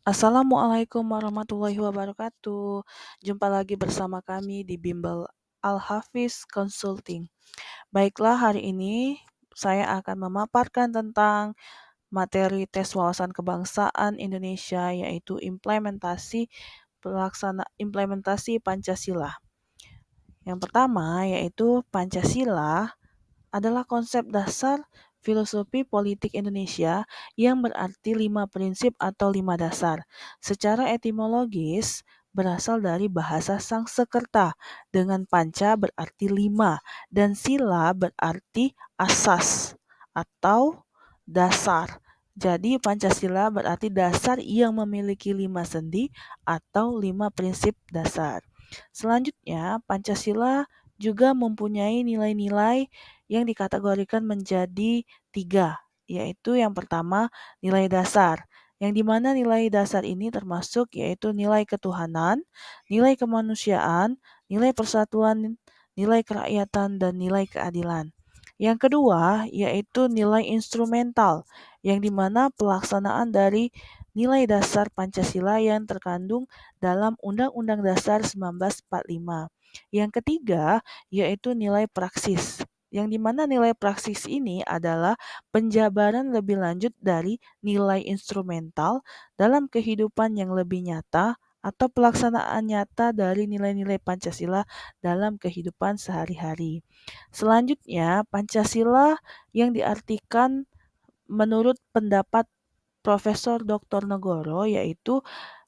Assalamualaikum warahmatullahi wabarakatuh. Jumpa lagi bersama kami di Bimbel Al-Hafiz Consulting. Baiklah, hari ini saya akan memaparkan tentang materi tes wawasan kebangsaan Indonesia, yaitu implementasi Pancasila. Yang pertama yaitu Pancasila adalah konsep dasar filosofi politik Indonesia yang berarti 5 prinsip atau 5 dasar. Secara etimologis, berasal dari bahasa Sanskerta dengan panca berarti 5 dan sila berarti asas atau dasar. Jadi Pancasila berarti dasar yang memiliki 5 sendi atau 5 prinsip dasar. Selanjutnya, Pancasila juga mempunyai nilai-nilai yang dikategorikan menjadi 3, yaitu yang pertama nilai dasar, yang dimana nilai dasar ini termasuk yaitu nilai ketuhanan, nilai kemanusiaan, nilai persatuan, nilai kerakyatan, dan nilai keadilan. Yang kedua yaitu nilai instrumental, yang dimana pelaksanaan dari nilai dasar Pancasila yang terkandung dalam Undang-Undang Dasar 1945. Yang ketiga yaitu nilai praksis, yang dimana nilai praksis ini adalah penjabaran lebih lanjut dari nilai instrumental dalam kehidupan yang lebih nyata atau pelaksanaan nyata dari nilai-nilai Pancasila dalam kehidupan sehari-hari. Selanjutnya, Pancasila yang diartikan menurut pendapat Profesor Dr. Negoro yaitu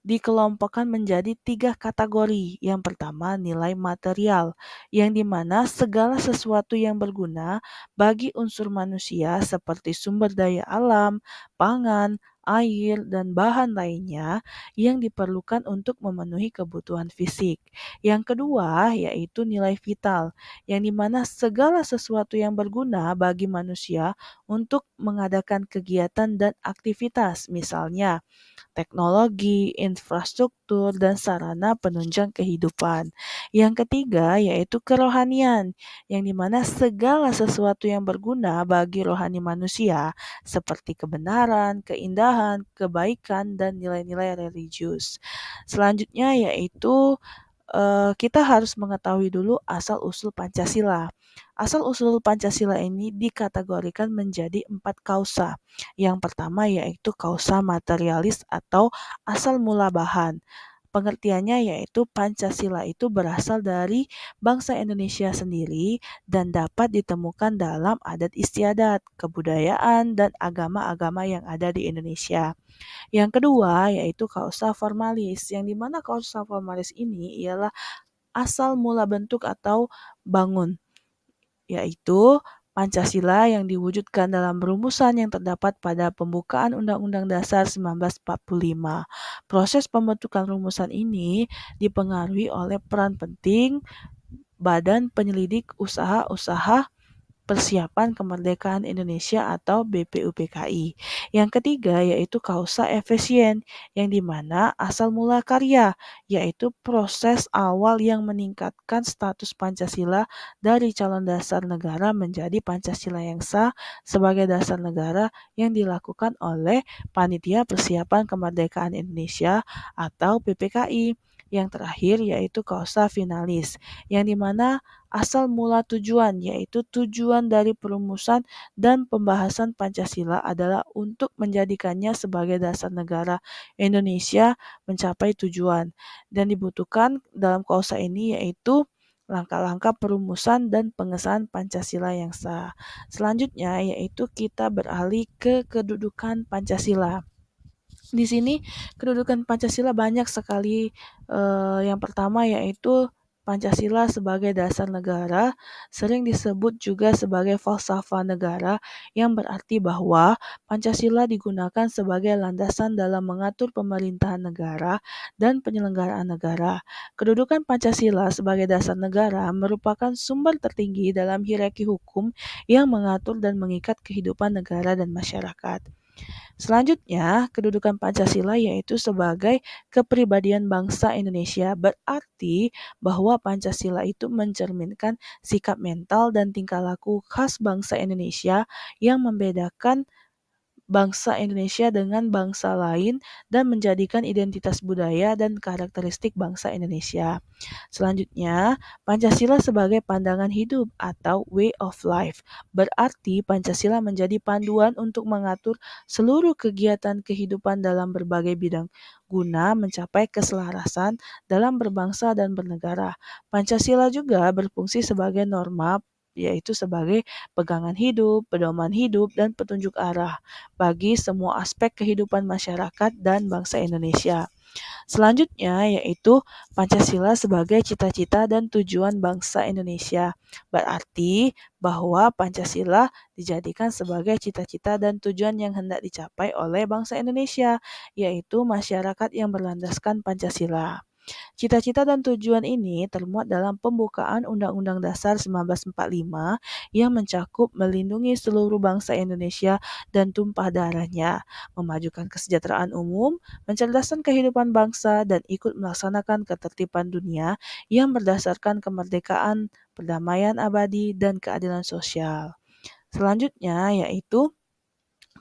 dikelompokkan menjadi 3 kategori. Yang pertama nilai material, yang dimana segala sesuatu yang berguna bagi unsur manusia seperti sumber daya alam, pangan, air, dan bahan lainnya yang diperlukan untuk memenuhi kebutuhan fisik. Yang kedua yaitu nilai vital, yang dimana segala sesuatu yang berguna bagi manusia untuk mengadakan kegiatan dan aktivitas, misalnya teknologi, infrastruktur, dan sarana penunjang kehidupan. Yang ketiga yaitu kerohanian, yang dimana segala sesuatu yang berguna bagi rohani manusia seperti kebenaran, keindahan, kebaikan, dan nilai-nilai religius. Selanjutnya yaitu kita harus mengetahui dulu asal-usul Pancasila. Asal-usul Pancasila ini dikategorikan menjadi 4 kausa. Yang pertama yaitu kausa materialis atau asal mula bahan. Pengertiannya yaitu Pancasila itu berasal dari bangsa Indonesia sendiri dan dapat ditemukan dalam adat istiadat, kebudayaan, dan agama-agama yang ada di Indonesia. Yang kedua yaitu kausa formalis, yang dimana kausa formalis ini ialah asal mula bentuk atau bangun, yaitu Pancasila yang diwujudkan dalam rumusan yang terdapat pada pembukaan Undang-Undang Dasar 1945. Proses pembentukan rumusan ini dipengaruhi oleh peran penting Badan Penyelidik Usaha-Usaha Persiapan Kemerdekaan Indonesia atau BPUPKI. Yang ketiga yaitu kausa efisien, yang dimana asal mula karya, yaitu proses awal yang meningkatkan status Pancasila dari calon dasar negara menjadi Pancasila yang sah sebagai dasar negara yang dilakukan oleh Panitia Persiapan Kemerdekaan Indonesia atau PPKI. Yang terakhir yaitu kausa finalis, yang dimana asal mula tujuan, yaitu tujuan dari perumusan dan pembahasan Pancasila adalah untuk menjadikannya sebagai dasar negara Indonesia mencapai tujuan. Dan dibutuhkan dalam kausa ini yaitu langkah-langkah perumusan dan pengesahan Pancasila yang sah. Selanjutnya yaitu kita beralih ke kedudukan Pancasila. Di sini kedudukan Pancasila banyak sekali. Yang pertama yaitu Pancasila sebagai dasar negara, sering disebut juga sebagai falsafah negara, yang berarti bahwa Pancasila digunakan sebagai landasan dalam mengatur pemerintahan negara dan penyelenggaraan negara. Kedudukan Pancasila sebagai dasar negara merupakan sumber tertinggi dalam hierarki hukum yang mengatur dan mengikat kehidupan negara dan masyarakat. Selanjutnya, kedudukan Pancasila yaitu sebagai kepribadian bangsa Indonesia, berarti bahwa Pancasila itu mencerminkan sikap mental dan tingkah laku khas bangsa Indonesia yang membedakan bangsa Indonesia dengan bangsa lain dan menjadikan identitas budaya dan karakteristik bangsa Indonesia. Selanjutnya, Pancasila sebagai pandangan hidup atau way of life. Berarti Pancasila menjadi panduan untuk mengatur seluruh kegiatan kehidupan dalam berbagai bidang guna mencapai keselarasan dalam berbangsa dan bernegara. Pancasila juga berfungsi sebagai norma, yaitu sebagai pegangan hidup, pedoman hidup, dan petunjuk arah bagi semua aspek kehidupan masyarakat dan bangsa Indonesia. Selanjutnya yaitu Pancasila sebagai cita-cita dan tujuan bangsa Indonesia. Berarti bahwa Pancasila dijadikan sebagai cita-cita dan tujuan yang hendak dicapai oleh bangsa Indonesia, yaitu masyarakat yang berlandaskan Pancasila. Cita-cita dan tujuan ini termuat dalam pembukaan Undang-Undang Dasar 1945 yang mencakup melindungi seluruh bangsa Indonesia dan tumpah darahnya, memajukan kesejahteraan umum, mencerdaskan kehidupan bangsa, dan ikut melaksanakan ketertiban dunia yang berdasarkan kemerdekaan, perdamaian abadi, dan keadilan sosial. Selanjutnya yaitu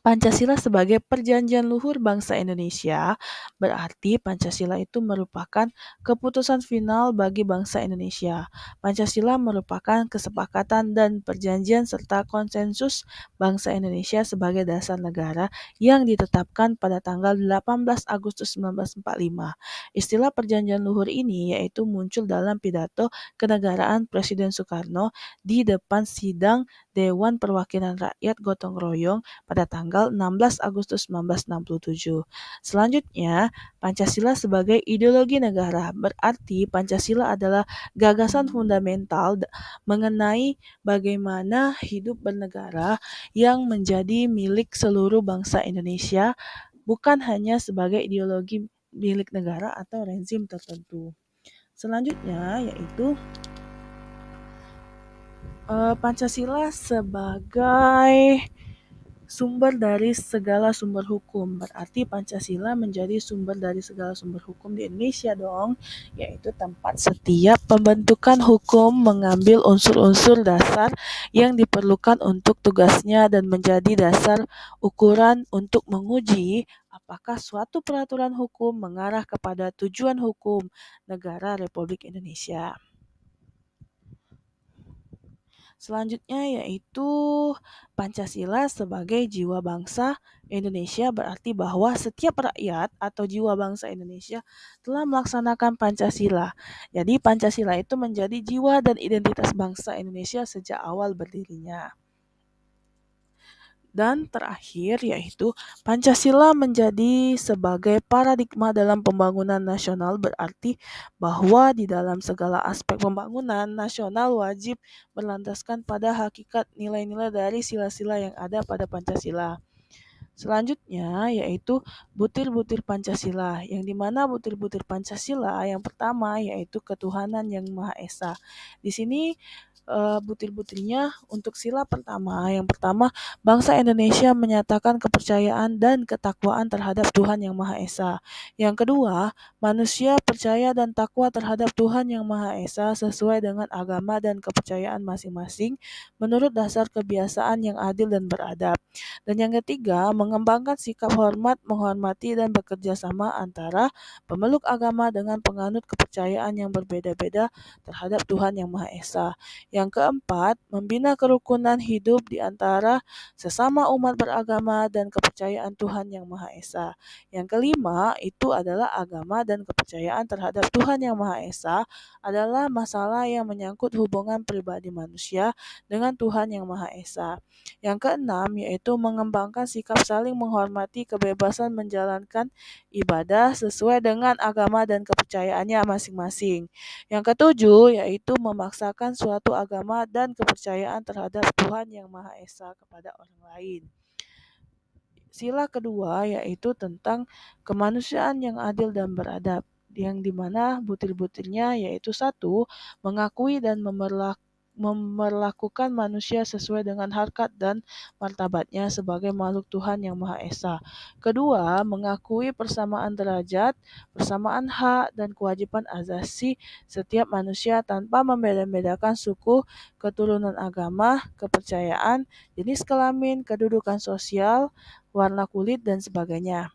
Pancasila sebagai perjanjian luhur bangsa Indonesia, berarti Pancasila itu merupakan keputusan final bagi bangsa Indonesia. Pancasila merupakan kesepakatan dan perjanjian serta konsensus bangsa Indonesia sebagai dasar negara yang ditetapkan pada tanggal 18 Agustus 1945. Istilah perjanjian luhur ini yaitu muncul dalam pidato kenegaraan Presiden Soekarno di depan sidang Dewan Perwakilan Rakyat Gotong Royong pada tanggal 16 Agustus 1967. Selanjutnya, Pancasila sebagai ideologi negara. Berarti Pancasila adalah gagasan fundamental mengenai bagaimana hidup bernegara yang menjadi milik seluruh bangsa Indonesia, bukan hanya sebagai ideologi milik negara atau rezim tertentu. Selanjutnya yaitu Pancasila sebagai sumber dari segala sumber hukum. Berarti Pancasila menjadi sumber dari segala sumber hukum di Indonesia dong, yaitu tempat setiap pembentukan hukum mengambil unsur-unsur dasar yang diperlukan untuk tugasnya dan menjadi dasar ukuran untuk menguji apakah suatu peraturan hukum mengarah kepada tujuan hukum negara Republik Indonesia. Selanjutnya yaitu Pancasila sebagai jiwa bangsa Indonesia, berarti bahwa setiap rakyat atau jiwa bangsa Indonesia telah melaksanakan Pancasila. Jadi Pancasila itu menjadi jiwa dan identitas bangsa Indonesia sejak awal berdirinya. Dan terakhir yaitu Pancasila menjadi sebagai paradigma dalam pembangunan nasional, berarti bahwa di dalam segala aspek pembangunan nasional wajib berlandaskan pada hakikat nilai-nilai dari sila-sila yang ada pada Pancasila. Selanjutnya yaitu butir-butir Pancasila, yang dimana butir-butir Pancasila yang pertama yaitu ketuhanan yang Maha Esa. Di sini butir-butirnya untuk sila pertama. Yang pertama, bangsa Indonesia menyatakan kepercayaan dan ketakwaan terhadap Tuhan yang Maha Esa. Yang kedua, manusia percaya dan takwa terhadap Tuhan yang Maha Esa sesuai dengan agama dan kepercayaan masing-masing menurut dasar kebiasaan yang adil dan beradab. Dan yang ketiga, mengembangkan sikap hormat, menghormati, dan bekerja sama antara pemeluk agama dengan penganut kepercayaan yang berbeda-beda terhadap Tuhan yang Maha Esa. Yang keempat, membina kerukunan hidup di antara sesama umat beragama dan kepercayaan Tuhan yang Maha Esa. Yang kelima, itu adalah agama dan kepercayaan terhadap Tuhan yang Maha Esa adalah masalah yang menyangkut hubungan pribadi manusia dengan Tuhan yang Maha Esa. Yang keenam, yaitu mengembangkan sikap saling menghormati kebebasan menjalankan ibadah sesuai dengan agama dan kepercayaannya masing-masing. Yang ketujuh, yaitu memaksakan suatu agama dan kepercayaan terhadap Tuhan yang Maha Esa kepada orang lain. Sila kedua yaitu tentang kemanusiaan yang adil dan beradab, yang dimana butir-butirnya yaitu satu, mengakui dan memperlakukan manusia sesuai dengan harkat dan martabatnya sebagai makhluk Tuhan yang Maha Esa. Kedua, mengakui persamaan derajat, persamaan hak, dan kewajiban asasi setiap manusia tanpa membeda-bedakan suku, keturunan agama, kepercayaan, jenis kelamin, kedudukan sosial, warna kulit, dan sebagainya.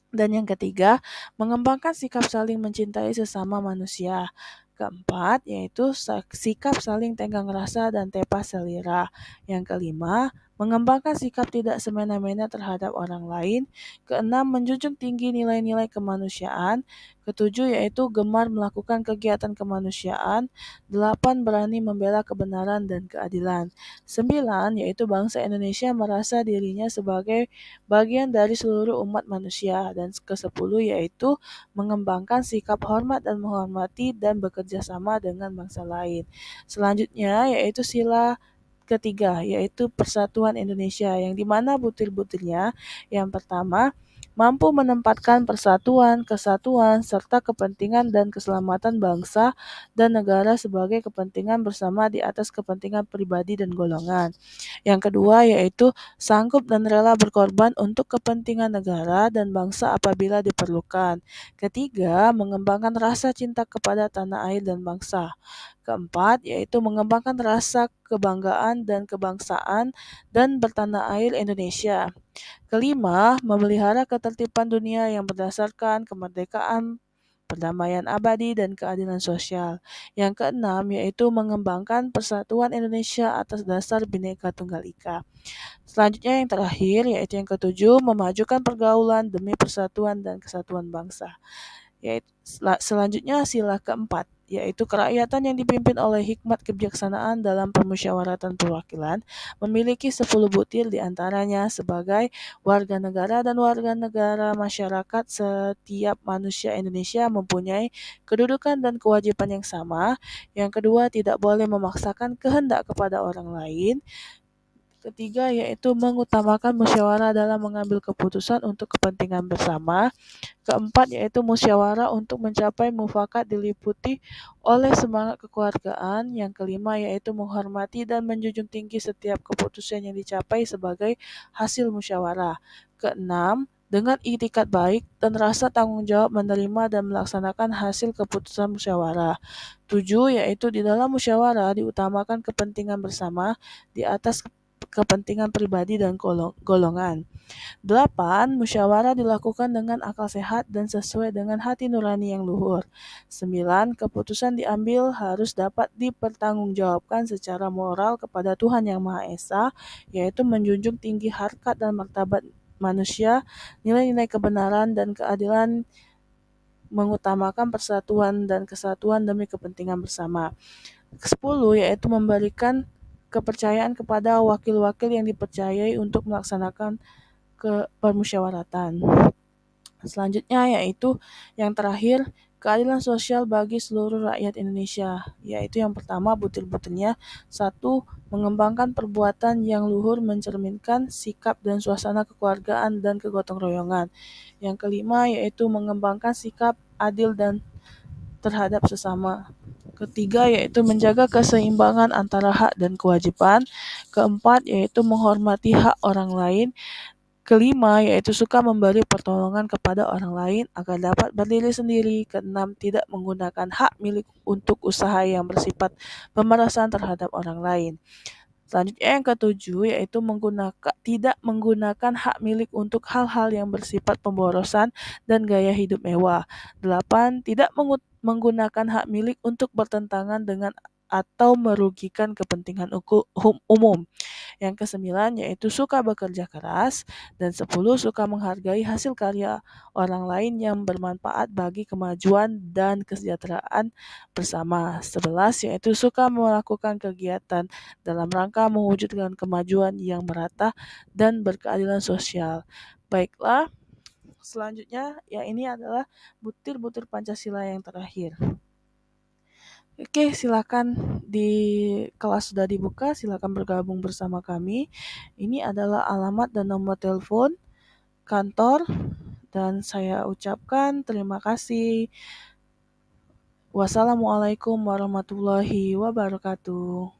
Dan yang ketiga, mengembangkan sikap saling mencintai sesama manusia. Keempat, yaitu sikap saling tenggang rasa dan tepa selera. Yang kelima, mengembangkan sikap tidak semena-mena terhadap orang lain. Keenam, menjunjung tinggi nilai-nilai kemanusiaan. Ketujuh, yaitu gemar melakukan kegiatan kemanusiaan. Delapan, berani membela kebenaran dan keadilan. Sembilan, yaitu bangsa Indonesia merasa dirinya sebagai bagian dari seluruh umat manusia. Dan ke-10 yaitu mengembangkan sikap hormat dan menghormati dan bekerja sama dengan bangsa lain. Selanjutnya yaitu sila ketiga, yaitu Persatuan Indonesia, yang dimana butir-butirnya yang pertama, mampu menempatkan persatuan, kesatuan, serta kepentingan dan keselamatan bangsa dan negara sebagai kepentingan bersama di atas kepentingan pribadi dan golongan. Yang kedua yaitu sanggup dan rela berkorban untuk kepentingan negara dan bangsa apabila diperlukan. Ketiga, mengembangkan rasa cinta kepada tanah air dan bangsa. Keempat, yaitu mengembangkan rasa kebanggaan dan kebangsaan dan bertanah air Indonesia. Kelima, memelihara ketertiban dunia yang berdasarkan kemerdekaan, perdamaian abadi, dan keadilan sosial. Yang keenam, yaitu mengembangkan persatuan Indonesia atas dasar Bhinneka Tunggal Ika. Selanjutnya yang terakhir, yaitu yang ketujuh, memajukan pergaulan demi persatuan dan kesatuan bangsa. Yaitu, selanjutnya sila keempat, yaitu kerakyatan yang dipimpin oleh hikmat kebijaksanaan dalam permusyawaratan perwakilan, memiliki 10 butir diantaranya sebagai warga negara dan warga negara masyarakat. Setiap manusia Indonesia mempunyai kedudukan dan kewajiban yang sama. Yang kedua, tidak boleh memaksakan kehendak kepada orang lain. Ketiga, yaitu mengutamakan musyawarah dalam mengambil keputusan untuk kepentingan bersama. Keempat, yaitu musyawarah untuk mencapai mufakat diliputi oleh semangat kekeluargaan. Yang kelima, yaitu menghormati dan menjunjung tinggi setiap keputusan yang dicapai sebagai hasil musyawarah. Keenam, dengan itikad baik dan rasa tanggung jawab menerima dan melaksanakan hasil keputusan musyawarah. Tujuh, yaitu di dalam musyawarah diutamakan kepentingan bersama di atas kepentingan pribadi dan golongan. 8. Musyawarah dilakukan dengan akal sehat dan sesuai dengan hati nurani yang luhur. 9. Keputusan diambil harus dapat dipertanggungjawabkan secara moral kepada Tuhan Yang Maha Esa, yaitu menjunjung tinggi harkat dan martabat manusia, nilai-nilai kebenaran dan keadilan, mengutamakan persatuan dan kesatuan demi kepentingan bersama. 10. Yaitu memberikan kepercayaan kepada wakil-wakil yang dipercayai untuk melaksanakan ke permusyawaratan. Selanjutnya yaitu yang terakhir, keadilan sosial bagi seluruh rakyat Indonesia, yaitu yang pertama butir-butirnya. 1. Mengembangkan perbuatan yang luhur mencerminkan sikap dan suasana kekeluargaan dan kegotong royongan. Yang kelima yaitu mengembangkan sikap adil dan terhadap sesama. Ketiga yaitu menjaga keseimbangan antara hak dan kewajiban. Keempat yaitu menghormati hak orang lain. Kelima yaitu suka memberi pertolongan kepada orang lain agar dapat berdiri sendiri. Keenam, tidak menggunakan hak milik untuk usaha yang bersifat pemerasan terhadap orang lain. Selanjutnya yang ketujuh yaitu tidak menggunakan hak milik untuk hal-hal yang bersifat pemborosan dan gaya hidup mewah. 8. Tidak menggunakan hak milik untuk bertentangan dengan atau merugikan kepentingan umum. Yang kesembilan yaitu suka bekerja keras. Dan 10. Suka menghargai hasil karya orang lain yang bermanfaat bagi kemajuan dan kesejahteraan bersama. 11. Yaitu suka melakukan kegiatan dalam rangka mewujudkan kemajuan yang merata dan berkeadilan sosial. Baiklah, selanjutnya ya ini adalah butir-butir Pancasila yang terakhir. Oke, silakan di kelas sudah dibuka, silakan bergabung bersama kami. Ini adalah alamat dan nomor telepon kantor dan saya ucapkan terima kasih. Wassalamualaikum warahmatullahi wabarakatuh.